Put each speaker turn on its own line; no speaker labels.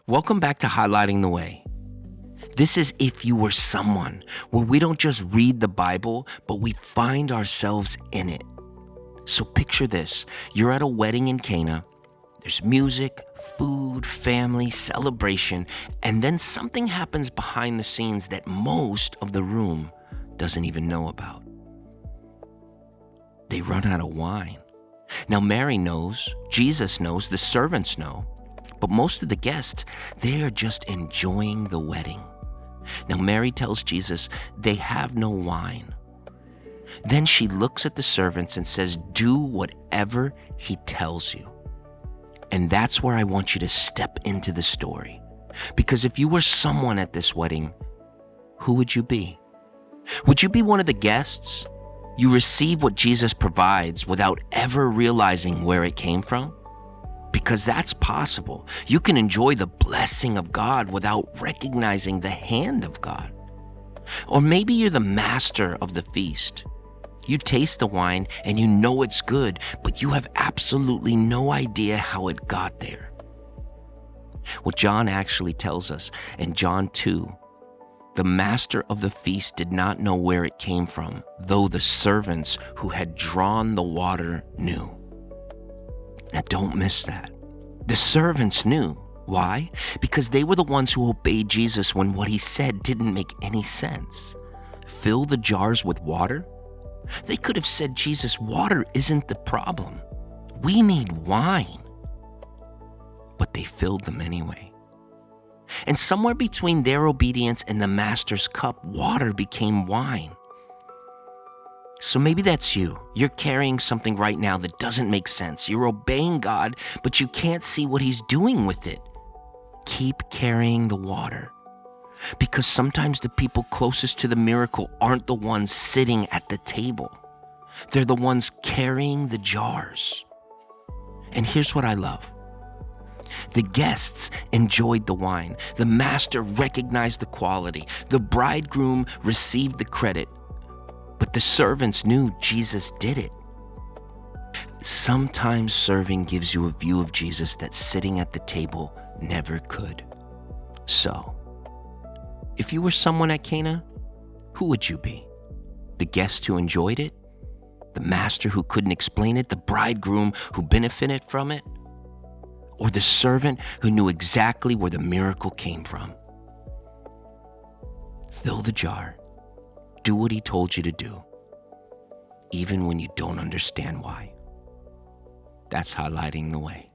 Welcome back to Highlighting the Way. This is If You Were Someone, where we don't just read the Bible, but we find ourselves in it. So picture this. You're at a wedding in Cana. There's music, food, family, celebration, and then something happens behind the scenes that most of the room doesn't even know about. They run out of wine. Now Mary knows, Jesus knows, the servants know, but most of the guests, they are just enjoying the wedding. Now Mary tells Jesus they have no wine. Then she looks at the servants and says, do whatever he tells you. And that's where I want you to step into the story. Because if you were someone at this wedding, who would you be? Would you be one of the guests? You receive what Jesus provides without ever realizing where it came from? Because that's possible. You can enjoy the blessing of God without recognizing the hand of God. Or maybe you're the master of the feast. You taste the wine and you know it's good, but you have absolutely no idea how it got there. What John actually tells us in John 2, the master of the feast did not know where it came from, though the servants who had drawn the water knew. Now don't miss that. The servants knew. Why? Because they were the ones who obeyed Jesus when what he said didn't make any sense. Fill the jars with water? They could have said, Jesus, water isn't the problem. We need wine. But they filled them anyway. And somewhere between their obedience and the master's cup, water became wine. So maybe that's you. You're carrying something right now that doesn't make sense. You're obeying God, but you can't see what he's doing with it. Keep carrying the water. Because sometimes the people closest to the miracle aren't the ones sitting at the table. They're the ones carrying the jars. And here's what I love. The guests enjoyed the wine. The master recognized the quality. The bridegroom received the credit. But the servants knew Jesus did it. Sometimes serving gives you a view of Jesus that sitting at the table never could. So, if you were someone at Cana, who would you be? The guest who enjoyed it? The master who couldn't explain it? The bridegroom who benefited from it? Or the servant who knew exactly where the miracle came from? Fill the jar. Do what he told you to do, even when you don't understand why. That's highlighting the way.